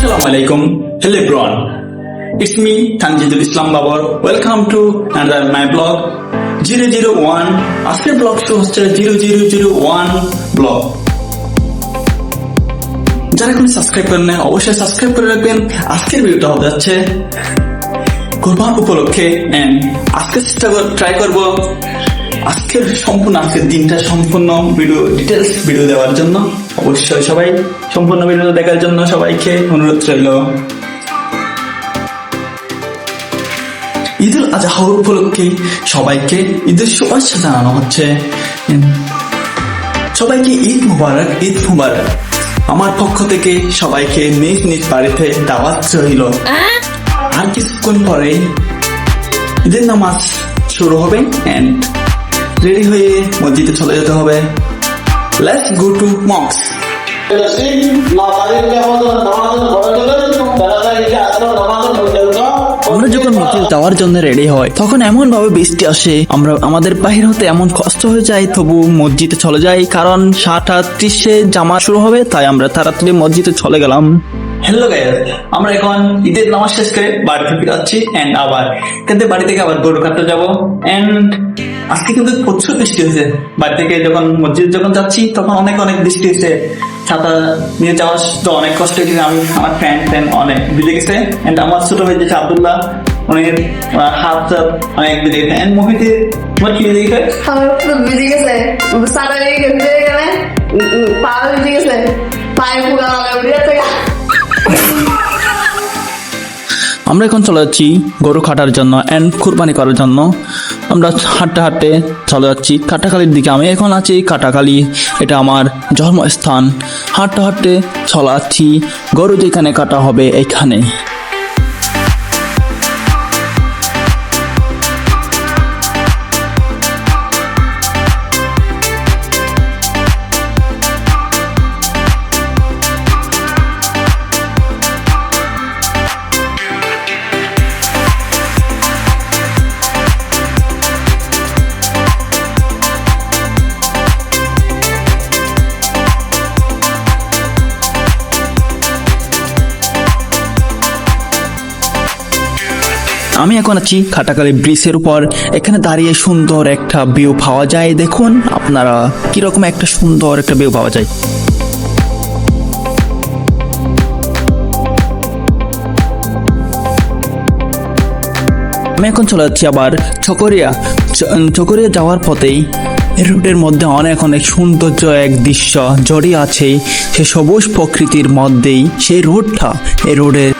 Assalamu alaikum. Hello everyone. It's me Tanjidul Islam Babar. Welcome to another my blog 001. আজকের blog show হচ্ছে 0001 blog. যারা এখন subscribe করেন না অবশ্যই সাবস্ক্রাইব করে রাখবেন। আজকের ভিডিওটা হতে যাচ্ছে কোরবান উপলক্ষে এন্ড আজকে ট্রাই করব আজকের দিনটা সম্পূর্ণ ভিডিও ডিটেলস ভিডিও দেওয়ার জন্য। অবশ্যই সবাই সম্পূর্ণ ভিডিও দেখার জন্য সবাইকে অনুরোধ রইল। ঈদুল আজহা উপলক্ষে সবাইকে ঈদের শুভেচ্ছা জানানো হচ্ছে। সবাইকে ঈদ মুবারক, ঈদ মুবারক। আমার পক্ষ থেকে সবাইকে নিজ নিজ বাড়িতে দাওয়াত রইল। আর কিছুক্ষণ পরে ঈদের নামাজ শুরু হবে এন্ড রেডি হয়ে মসজিদে চলে যেতে হবে। Let's go to মস্ক। আমরা যখন মসজিদ যাওয়ার জন্য রেডি হয় তখন এমন ভাবে বৃষ্টি আসে, আমরা আমাদের বাহির হতে এমন কষ্ট হয়ে যায়, তবু মসজিদে চলে যাই কারণ 7:30 জামা শুরু হবে, তাই আমরা তাড়াতাড়ি মসজিদে চলে গেলাম। হ্যালো গাইস, আমরা এখন ঈদের নামাজ শেষ করে বাড়িতে ফিরে যাচ্ছি এন্ড আবার কিন্তু বাড়ি থেকে আবার গরু কাটতে যাবো। এন্ড আজকে কিন্তু প্রচুর বৃষ্টি হয়েছে। বাড়ি থেকে মসজিদ যখন যাচ্ছি তখন অনেক বৃষ্টি হয়েছে। ছাতা নিয়ে যাওয়া তো অনেক কষ্ট হয়েছে। আমার ফ্যান অনেক ভিজে গেছে এন্ড আমার ছোট ভাই যেটা আব্দুল্লাহ অনেক হাত অনেক ভিজে গেছে। এন্ড মুভিতে তোমার কি ভিজে গেছে? ভিজে গেছে, ছাতা নিয়ে ভিজে গেলে পা ভিজে গেছে, পায়ে পুরা আমরা এখন চলে যাচ্ছি গরু কাটার জন্য এন্ড কুরবানি করার জন্য। আমরা হাঁটতে চলে যাচ্ছি কাটাখালির দিকে। আমি এখন আছি কাটাখালি, এটা আমার জন্মস্থান। হাঁটতে চলে যাচ্ছি গরু যেখানে কাটা হবে এইখানে। আমি এখন আছি কাটাখালি ব্রিজের উপর। এখানে দাঁড়িয়ে সুন্দর একটা ভিউ পাওয়া যায়। দেখুন আপনারা কিরকম একটা সুন্দর একটা ভিউ পাওয়া যায়। আমি এখন চলে যাচ্ছি আবার চকরিয়া যাওয়ার পথেই রোডের মধ্যে অনেক সৌন্দর্য এক দৃশ্য জড়িয়ে আছে। সে সবুজ প্রকৃতির মধ্যেই সেই রোডটা, এই রোডের